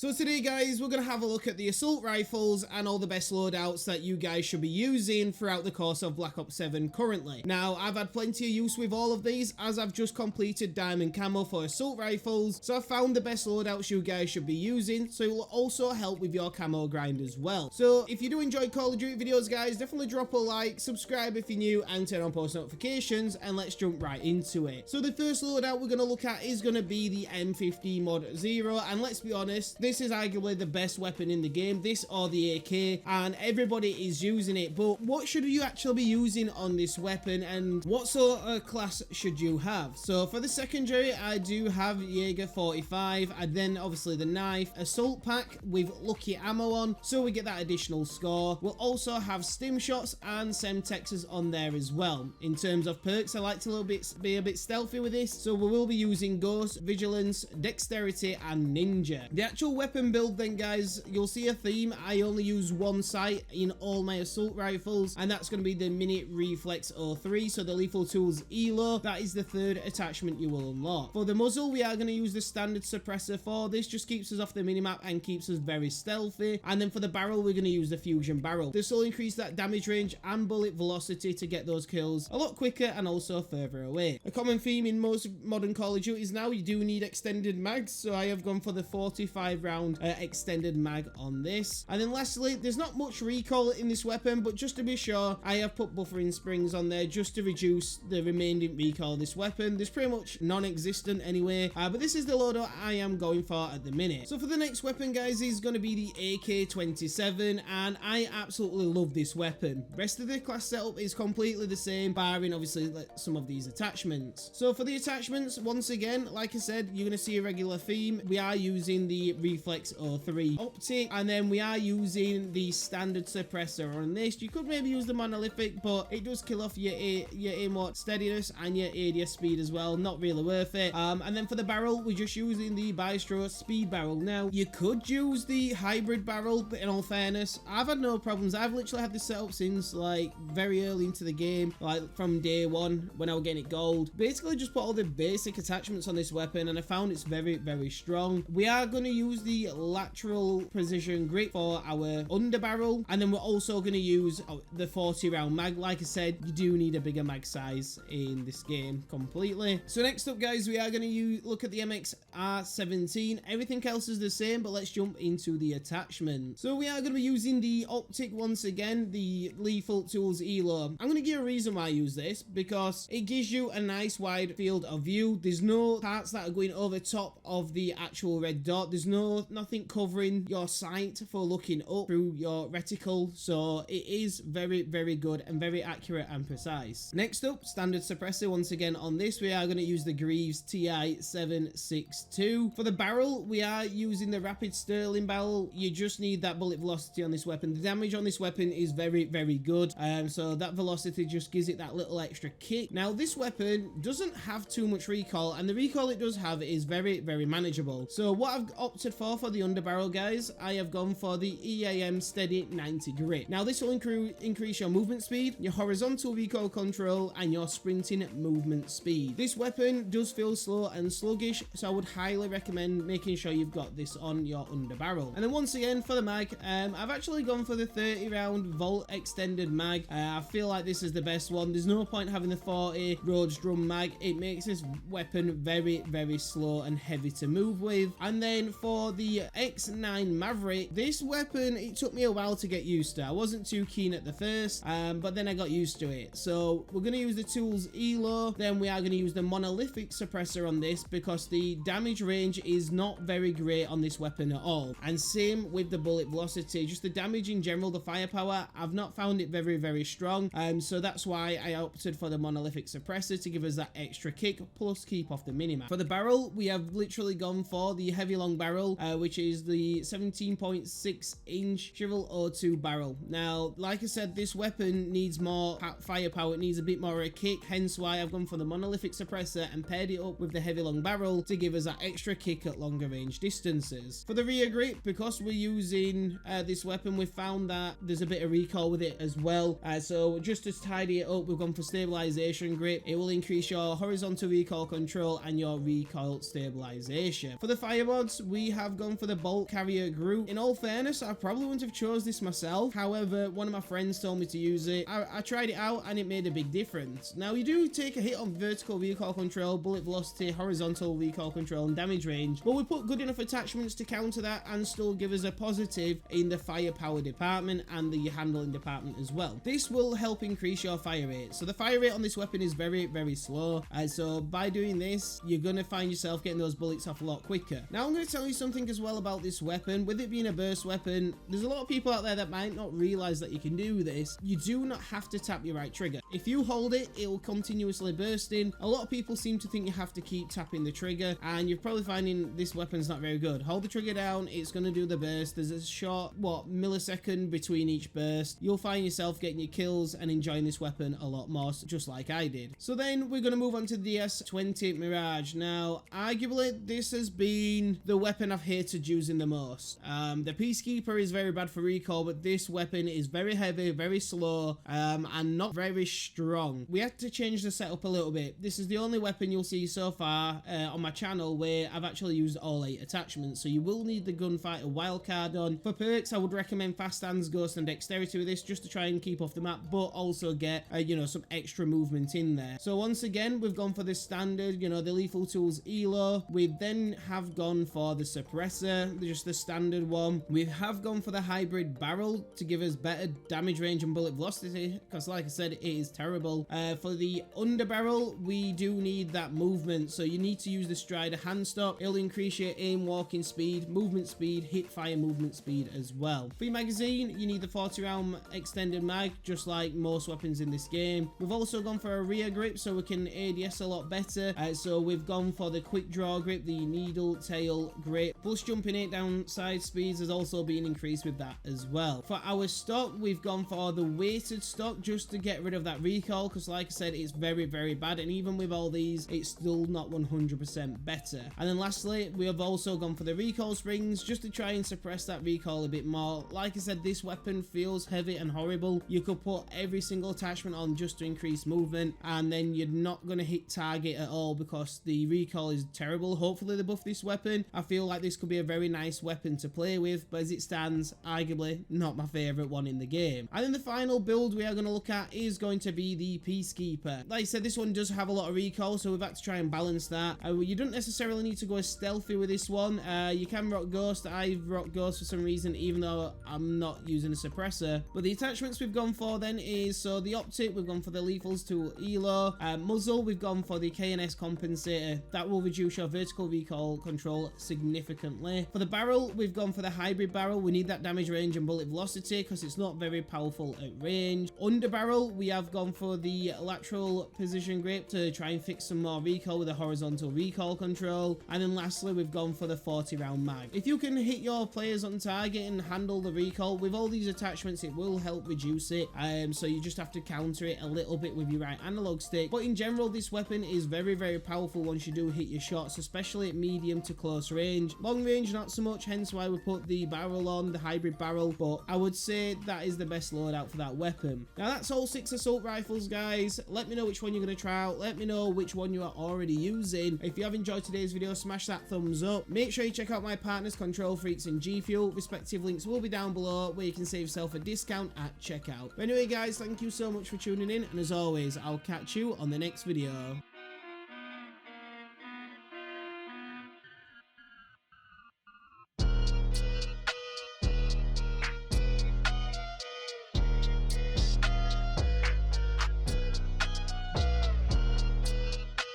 So today guys, we're going to have a look at the assault rifles and all the best loadouts that you guys should be using throughout the course of Black Ops 7 currently. Now, I've had plenty of use with all of these as I've just completed Diamond Camo for assault rifles, so I've found the best loadouts you guys should be using, so it will also help with your camo grind as well. So if you do enjoy Call of Duty videos guys, definitely drop a like, subscribe if you're new, and turn on post notifications, and let's jump right into it. So the first loadout we're going to look at is going to be the M50 Mod Zero, and let's be honest, this is arguably the best weapon in the game, this or the AK, and everybody is using it. But what should you actually be using on this weapon, and what sort of class should you have? So for the secondary, I do have Jaeger 45, and then obviously the knife, assault pack with lucky ammo on, so we get that additional score. We'll also have stim shots and semtexes on there as well. In terms of perks, I like to be a bit stealthy with this, so we will be using Ghost, Vigilance, Dexterity, and Ninja. The actual weapon build then guys, you'll see a theme. I only use one sight in all my assault rifles, and that's going to be the Mini Reflex 03, so the Lethal Tools ELO. That is the third attachment you will unlock. For the muzzle, we are going to use the standard suppressor for this, just keeps us off the minimap and keeps us very stealthy. And then for the barrel, we're going to use the fusion barrel. This will increase that damage range and bullet velocity to get those kills a lot quicker and also further away. A common theme in most modern Call of Duties now, you do need extended mags, so I have gone for the 45 round extended mag on this. And then lastly, there's not much recoil in this weapon, but just to be sure, I have put buffering springs on there just to reduce the remaining recoil of this weapon. There's pretty much non-existent anyway, but this is the loadout I am going for at the minute. So for the next weapon guys is going to be the AK-27, and I absolutely love this weapon. Rest of the class setup is completely the same, barring obviously some of these attachments. So for the attachments, once again, like I said, you're going to see a regular theme. We are using the Reflex 03 optic, and then we are using the standard suppressor on this. You could maybe use the monolithic, but it does kill off your aim steadiness and your ADS speed as well. Not really worth it. And then for the barrel, we're just using the Bistro speed barrel. Now, you could use the hybrid barrel, but in all fairness, I've had no problems. I've literally had this set up since like very early into the game, like from day one when I was getting it gold. Basically just put all the basic attachments on this weapon, and I found it's very, very strong. We are going to use the lateral precision grip for our underbarrel, and then we're also going to use the 40 round mag. Like I said, you do need a bigger mag size in this game completely. So next up guys, we are going to look at the MXR17. Everything else is the same, but let's jump into the attachment. So we are going to be using the optic once again, the Lethal Tools ELO. I'm going to give a reason why I use this, because it gives you a nice wide field of view. There's no parts that are going over top of the actual red dot. There's nothing covering your sight for looking up through your reticle, so it is very, very good and very accurate and precise. Next up, standard suppressor. Once again on this, we are going to use the Greaves TI-762. For the barrel, we are using the Rapid Sterling barrel. You just need that bullet velocity on this weapon. The damage on this weapon is very, very good, so that velocity just gives it that little extra kick. Now this weapon doesn't have too much recoil, and the recoil it does have is very, very manageable. So what I've opted for the underbarrel guys, I have gone for the EAM Steady 90 grip. Now this will increase your movement speed, your horizontal recoil control, and your sprinting movement speed. This weapon does feel slow and sluggish, so I would highly recommend making sure you've got this on your underbarrel. And then once again for the mag, I've actually gone for the 30 round Volt extended mag. I feel like this is the best one. There's no point having the 40 Rhodes drum mag. It makes this weapon very, very slow and heavy to move with. And then for the X9 Maverick, this weapon, it took me a while to get used to. I wasn't too keen at the first, but then I got used to it. So we're going to use the Tools ELO, then we are going to use the monolithic suppressor on this, because the damage range is not very great on this weapon at all. And same with the bullet velocity, just the damage in general, the firepower, I've not found it very, very strong, so that's why I opted for the monolithic suppressor to give us that extra kick, plus keep off the minimap. For the barrel, we have literally gone for the heavy long barrel, which is the 17.6 inch Chival O2 barrel. Now, like I said, this weapon needs more firepower, it needs a bit more of a kick, hence why I've gone for the monolithic suppressor and paired it up with the heavy long barrel to give us that extra kick at longer range distances. For the rear grip, because we're using this weapon, we've found that there's a bit of recoil with it as well, so just to tidy it up, we've gone for stabilization grip. It will increase your horizontal recoil control and your recoil stabilization. For the fireboards, we have I've gone for the bolt carrier group. In all fairness, I probably wouldn't have chose this myself. However, one of my friends told me to use it. I tried it out and it made a big difference. Now, you do take a hit on vertical recoil control, bullet velocity, horizontal recoil control, and damage range, but we put good enough attachments to counter that and still give us a positive in the firepower department and the handling department as well. This will help increase your fire rate. So the fire rate on this weapon is very, very slow. And so by doing this, you're going to find yourself getting those bullets off a lot quicker. Now, I'm going to tell you something as well about this weapon. With it being a burst weapon, there's a lot of people out there that might not realize that you can do this. You do not have to tap your right trigger. If you hold it, it will continuously burst in. A lot of people seem to think you have to keep tapping the trigger, and you're probably finding this weapon's not very good. Hold the trigger down, it's going to do the burst. There's a short, millisecond between each burst. You'll find yourself getting your kills and enjoying this weapon a lot more, just like I did. So then we're going to move on to the S20 Mirage. Now, arguably, this has been the weapon I've hated using the most. The Peacekeeper is very bad for recoil, but this weapon is very heavy, very slow, and not very strong. We had to change the setup a little bit. This is the only weapon you'll see so far on my channel where I've actually used all 8 attachments, so you will need the Gunfighter wildcard on. For perks, I would recommend fast hands, ghost, and dexterity with this, just to try and keep off the map, but also get some extra movement in there. So once again, we've gone for the standard, the lethal tools ELO. We then have gone for the suppressor, just the standard one. We have gone for the hybrid barrel to give us better damage range and bullet velocity, because like I said, it is terrible. For the underbarrel, we do need that movement, so you need to use the Strider hand stop. It'll increase your aim walking speed, movement speed, hip fire movement speed as well. For your magazine, you need the 40 round extended mag, just like most weapons in this game. We've also gone for a rear grip so we can ADS a lot better. So we've gone for the quick draw grip, the needle tail grip, plus jumping 8 down side speeds has also been increased with that as well. For our stock, we've gone for the weighted stock just to get rid of that recoil, because like I said, it's very, very bad, and even with all these, it's still not 100% better. And then lastly, we have also gone for the recoil springs just to try and suppress that recoil a bit more. Like I said, this weapon feels heavy and horrible. You could put every single attachment on just to increase movement, and then you're not going to hit target at all because the recoil is terrible. Hopefully they buff this weapon. I feel like this could be a very nice weapon to play with, but as it stands, arguably not my favorite one in the game. And then the final build we are going to look at is going to be the Peacekeeper. Like I said, this one does have a lot of recoil, so we've had to try and balance that. You don't necessarily need to go stealthy with this one. You can rock ghost. I've rocked ghost for some reason, even though I'm not using a suppressor. But the attachments we've gone for then is, so the optic, we've gone for the lethals tool ELO. Muzzle, we've gone for the KNS compensator. That will reduce your vertical recoil control significantly. For the barrel, we've gone for the hybrid barrel. We need that damage range and bullet velocity because it's not very powerful at range. Under barrel, we have gone for the lateral position grip to try and fix some more recoil with a horizontal recoil control. And then lastly, we've gone for the 40 round mag. If you can hit your players on target and handle the recoil with all these attachments, it will help reduce it. So you just have to counter it a little bit with your right analog stick. But in general, this weapon is very, very powerful once you do hit your shots, especially at medium to close range. Long range, not so much, hence why we put the barrel on, the hybrid barrel. But I would say that is the best loadout for that weapon. Now, that's all 6 assault rifles, guys. Let me know which one you're going to try out. Let me know which one you are already using. If you have enjoyed today's video, smash that thumbs up. Make sure you check out my partners, Control Freaks and G Fuel. Respective links will be down below where you can save yourself a discount at checkout. But anyway, guys, thank you so much for tuning in. And as always, I'll catch you on the next video.